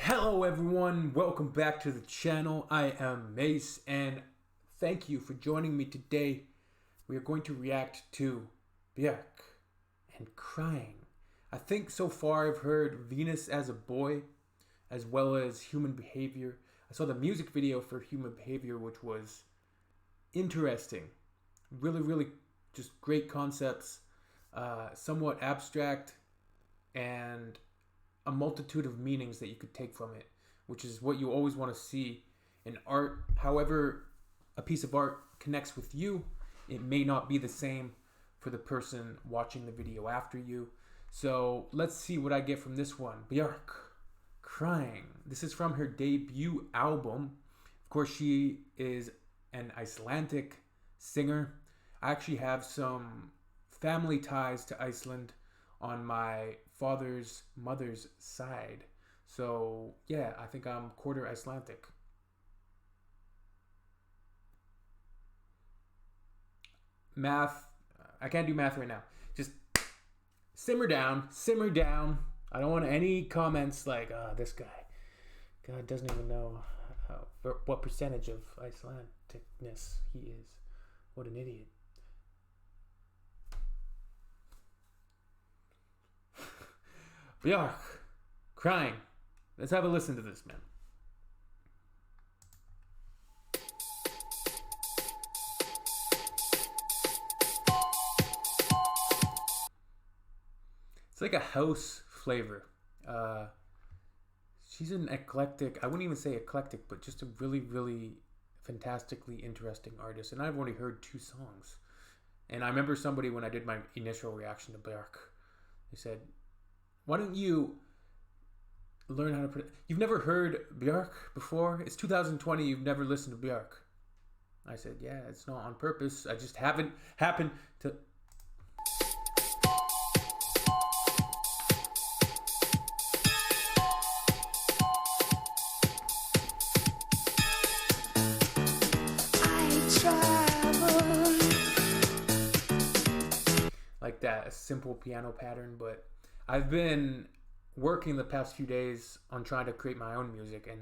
Hello everyone, welcome back to the channel. I am Mace and thank you for joining me today. We are going to react to Bjork and Crying. I think so far I've heard Venus as a Boy as well as Human Behavior. I saw the music video for Human Behavior, which was interesting. Really just great concepts, somewhat abstract, and a multitude of meanings that you could take from it, which is what you always want to see in art. However a piece of art connects with you, it may not be the same for the person watching the video after you. So let's see what I get from this one. Bjork, Crying. This is from her debut album. Of course, she is an Icelandic singer. I actually have some family ties to Iceland on my mother's side. So yeah, I think I'm quarter Icelandic. Math, I can't do math right now. Just simmer down. I don't want any comments like, this guy, God doesn't even know what percentage of Icelandicness he is. What an idiot. Bjork, Crying. Let's have a listen to this, man. It's like a house flavor. She's an eclectic, I wouldn't even say eclectic, but just a really fantastically interesting artist. And I've only heard 2 songs. And I remember somebody, when I did my initial reaction to Bjork, they said, why don't you learn how to put it? You've never heard Bjork before? It's 2020, you've never listened to Bjork. I said, yeah, it's not on purpose. I just haven't happened to... Like that, a simple piano pattern, but I've been working the past few days on trying to create my own music, and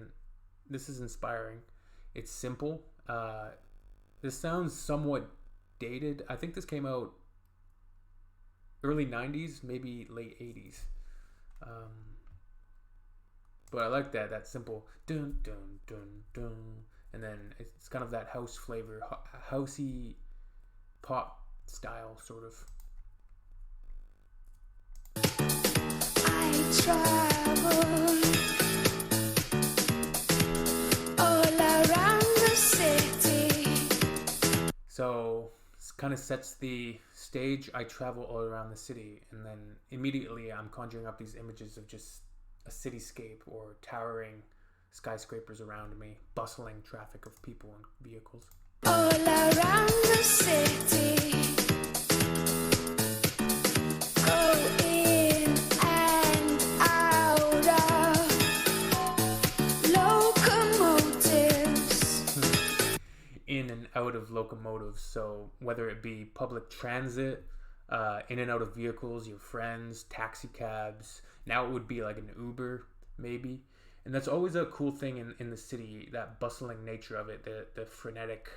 this is inspiring. It's simple. This sounds somewhat dated. I think this came out early 90s, maybe late 80s. But I like that simple dun dun dun dun, and then it's kind of that house flavor, housey pop style sort of. Travel all around the city. So this kind of sets the stage. I travel all around the city, and then immediately I'm conjuring up these images of just a cityscape or towering skyscrapers around me, bustling traffic of people and vehicles. All around the city. In and out of locomotives, so whether it be public transit, in and out of vehicles, your friends, taxi cabs. Now it would be like an Uber maybe, and that's always a cool thing in the city, that bustling nature of it, the frenetic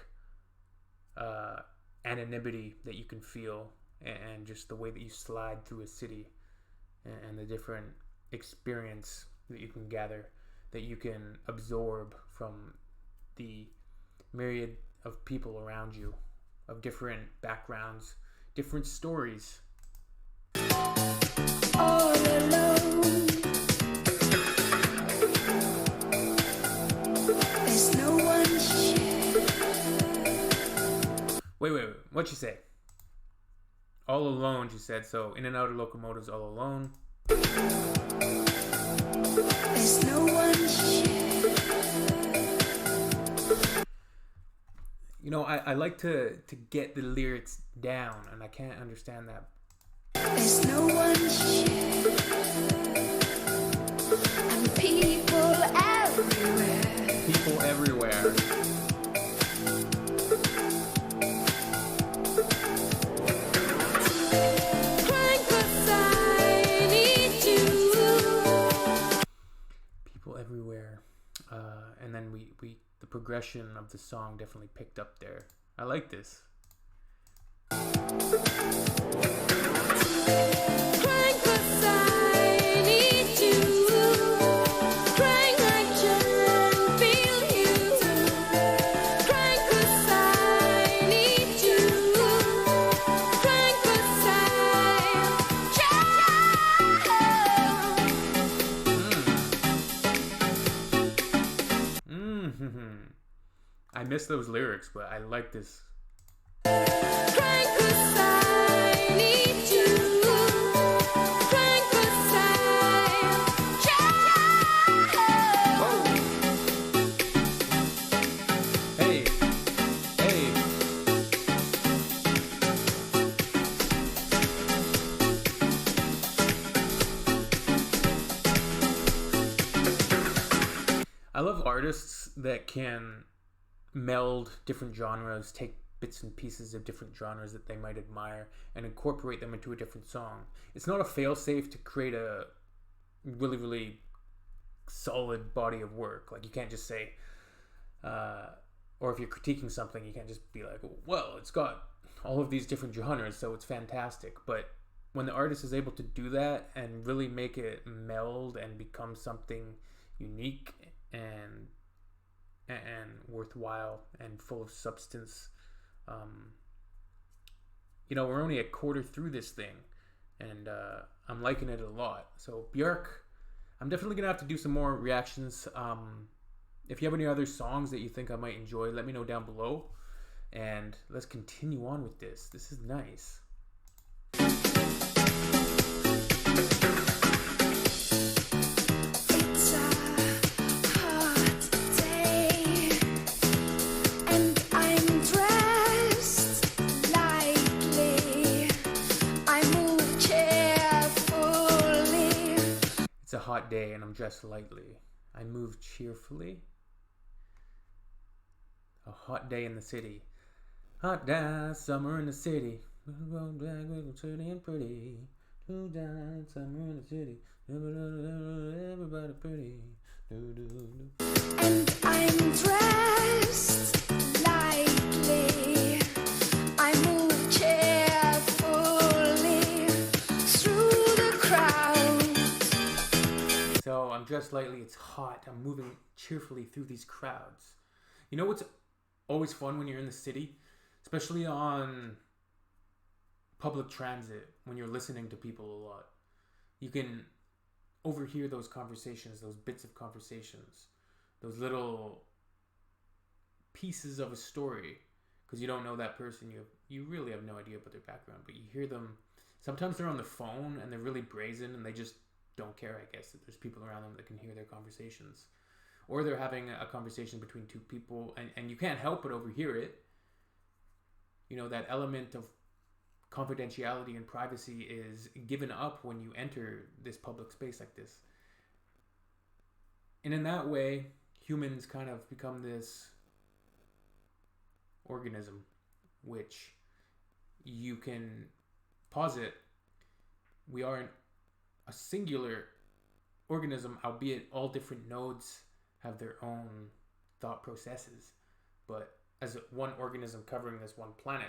anonymity that you can feel, and just the way that you slide through a city, and the different experience that you can gather, that you can absorb from the myriad of people around you, of different backgrounds, different stories. All alone. There's no one here. Wait, what'd she say? All alone, she said. So in and out of locomotives, all alone. There's no one here. You know, I like to get the lyrics down, and I can't understand that. There's no one here. And people everywhere. People everywhere. everywhere. And then the progression of the song definitely picked up there. I like this. Crying 'cause I need you. Crying I can't feel you. Crying 'cause I need you. Crying 'cause I Mm-hmm. I miss those lyrics, but I like this. Crying 'cause I need you. Crying 'cause I Hey, hey. I love artists that can meld different genres, take bits and pieces of different genres that they might admire and incorporate them into a different song. It's not a fail-safe to create a really, really solid body of work. Like, you can't just say, or if you're critiquing something, you can't just be like, well, it's got all of these different genres, so it's fantastic. But when the artist is able to do that and really make it meld and become something unique and worthwhile and full of substance, we're only a quarter through this thing, and I'm liking it a lot. So Bjork, I'm definitely gonna have to do some more reactions. If you have any other songs that you think I might enjoy, let me know down below, and let's continue on with this. This is nice. It's a hot day, and I'm dressed lightly. I move carefully. It's a hot day and I'm dressed lightly. I move cheerfully. A hot day in the city. Hot day, summer in the city. Pretty and pretty. Two down, summer in the city. Everybody pretty. And I'm dressed lightly. I move carefully through the crowd. So I'm dressed lightly, it's hot. I'm moving cheerfully through these crowds. You know what's always fun when you're in the city? Especially on public transit, when you're listening to people a lot. You can overhear those conversations, those bits of conversations, those little pieces of a story, because you don't know that person. You really have no idea about their background, but you hear them. Sometimes they're on the phone and they're really brazen and they just don't care, I guess, that there's people around them that can hear their conversations. Or they're having a conversation between two people and you can't help but overhear it. That element of confidentiality and privacy is given up when you enter this public space like this. And in that way, humans kind of become this organism, which you can posit we are a singular organism, albeit all different nodes have their own thought processes, but as one organism covering this one planet.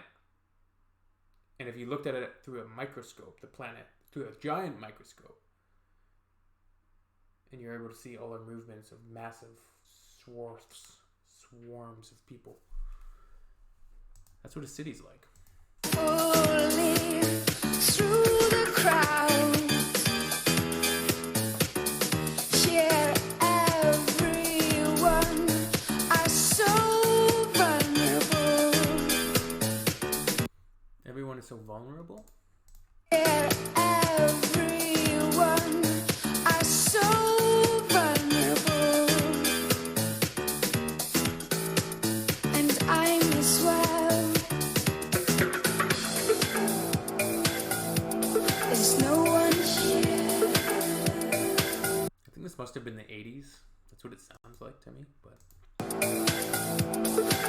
And if you looked at it through a microscope, the planet, through a giant microscope, and you're able to see all our movements of massive swarms of people. That's what a city's like. Fully through the crowd. Here everyone are so vulnerable. Everyone is so vulnerable? Here everyone are so vulnerable. And I'm as well. There's no one here. I think this must have been the 80s. That's what it sounds like to me, but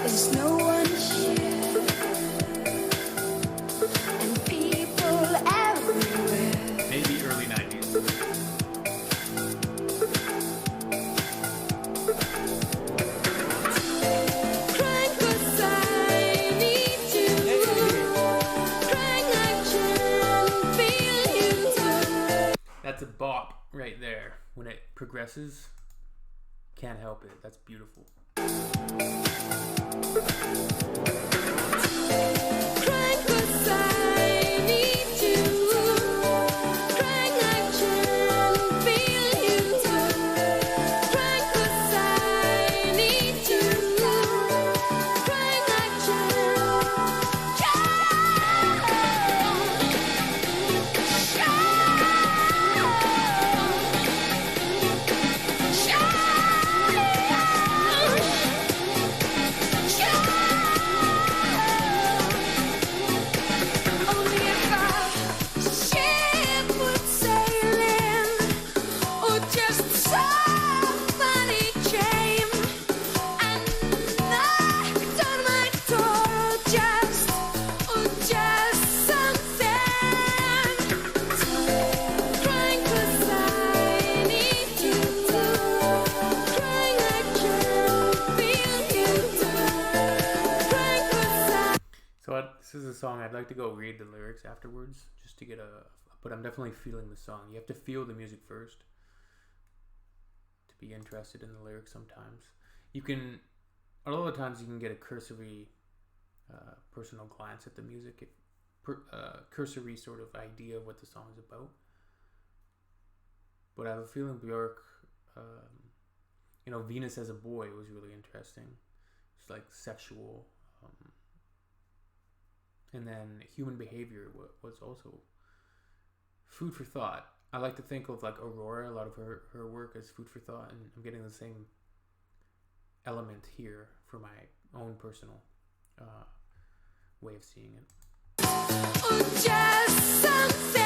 There's no one here. And people everywhere. maybe early 90s. right there when it progresses. Can't help it. That's beautiful. Crying 'cause I need you. Crying I can feel you. Crying 'cause I need you. Crying I Only if our ship would sail in, or just somebody came and knocked on my door, or just something. Crying 'cause I need you. Crying I can feel you. Crying 'cause I This is a song I'd like to go read the lyrics afterwards, just to get but I'm definitely feeling the song. You have to feel the music first to be interested in the lyrics sometimes. You can, a lot of the times you can get a cursory personal glance at the music, cursory sort of idea of what the song is about. But I have a feeling Bjork, Venus as a Boy was really interesting. It's like sexual. And then Human Behavior was also food for thought. I like to think of like Aurora, a lot of her work as food for thought, and I'm getting the same element here for my own personal way of seeing it. or just something.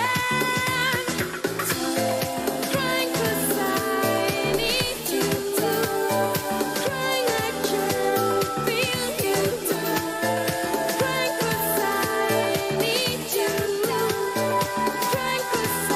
Crying 'cause I need you. Crying I can feel you. Crying 'cause I need you. Crying 'cause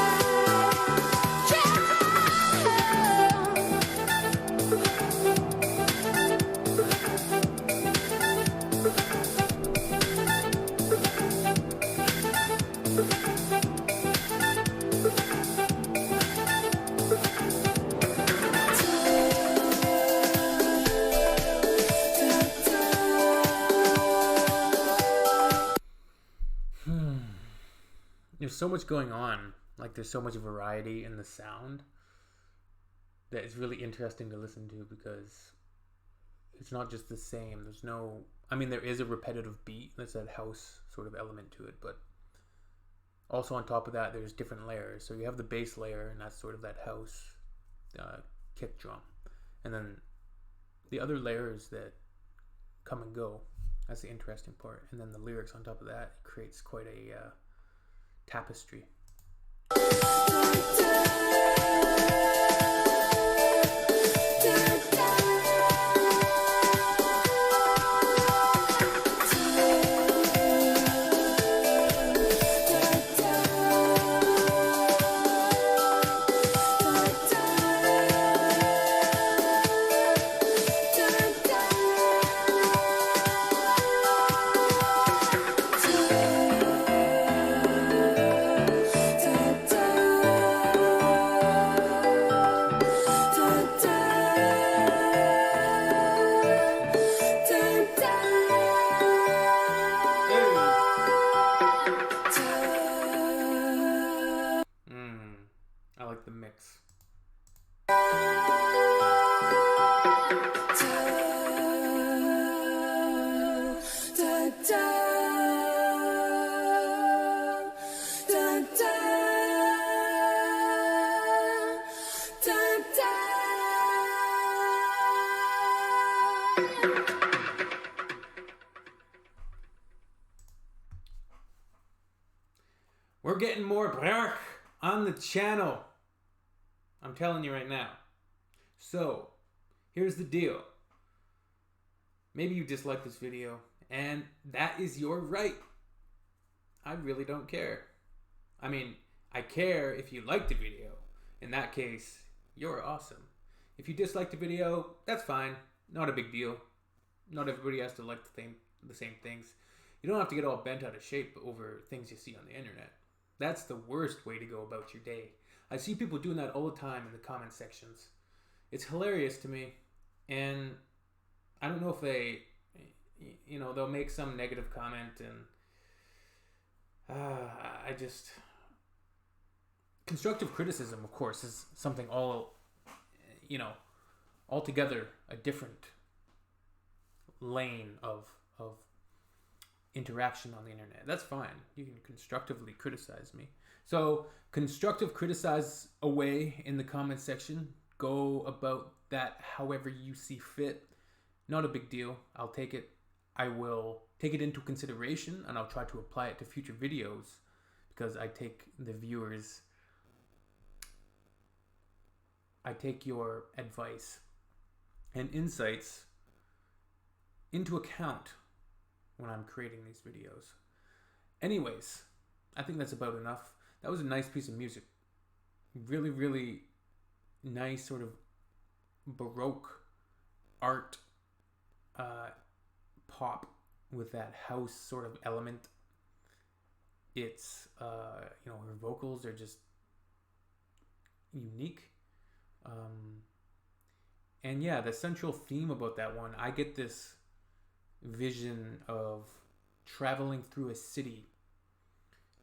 There's so much going on. Like there's so much variety in the sound that it's really interesting to listen to, because it's not just the same. There is a repetitive beat. There's that house sort of element to it, but also on top of that, there's different layers. So you have the bass layer, and that's sort of that house kick drum. And then the other layers that come and go. That's the interesting part. And then the lyrics on top of that creates quite a tapestry. I like the mix. We're getting more Bjork on the channel. I'm telling you right now. So, here's the deal. Maybe you dislike this video, and that is your right. I really don't care. I mean, I care if you like the video. In that case, you're awesome. If you dislike the video, that's fine. Not a big deal. Not everybody has to like the same things. You don't have to get all bent out of shape over things you see on the internet. That's the worst way to go about your day. I see people doing that all the time in the comment sections. It's hilarious to me, and I don't know if they, they'll make some negative comment, and I just constructive criticism, of course, is something altogether a different lane of interaction on the internet. That's fine. You can constructively criticize me. So constructive criticize away in the comment section. Go about that however you see fit. Not a big deal. I'll take it. I will take it into consideration, and I'll try to apply it to future videos, because I take your advice and insights into account when I'm creating these videos. Anyways, I think that's about enough. That was a nice piece of music. Really, really nice sort of Baroque art pop with that house sort of element. It's her vocals are just unique. And yeah, the central theme about that one, I get this vision of traveling through a city,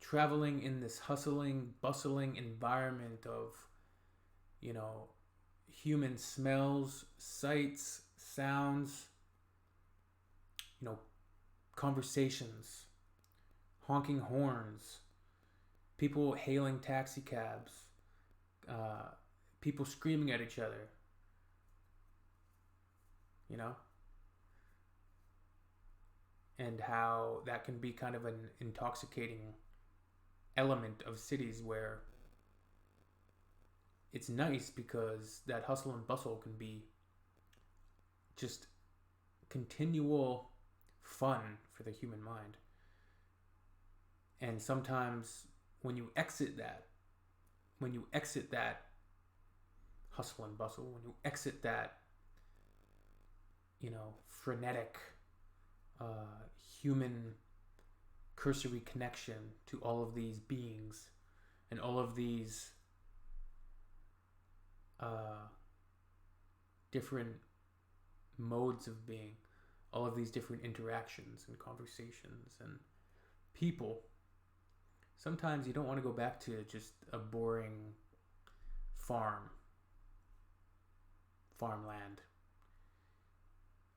traveling in this hustling, bustling environment of, human smells, sights, sounds, conversations, honking horns, people hailing taxi cabs, people screaming at each other, and how that can be kind of an intoxicating element of cities, where it's nice because that hustle and bustle can be just continual fun for the human mind. And sometimes when you exit that hustle and bustle, when you exit that, frenetic human cursory connection to all of these beings and all of these different modes of being, all of these different interactions and conversations and people, sometimes you don't want to go back to just a boring farmland.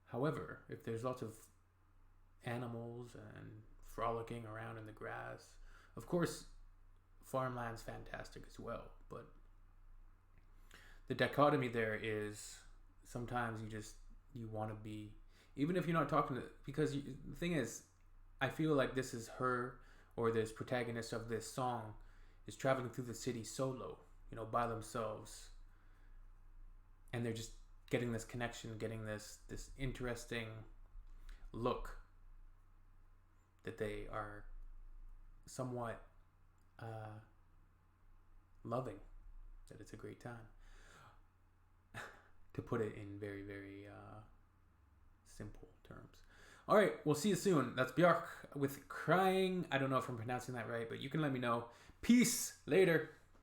However, if there's lots of animals and frolicking around in the grass, of course farmland's fantastic as well, but the dichotomy there is sometimes you want to be, even if you're not talking to, because the thing is, I feel like this is her, or this protagonist of this song is traveling through the city solo, by themselves, and they're just getting this connection, getting this interesting look that they are somewhat loving, that it's a great time, to put it in very, very simple terms. All right, we'll see you soon. That's Bjork with Crying. I don't know if I'm pronouncing that right, but you can let me know. Peace. Later.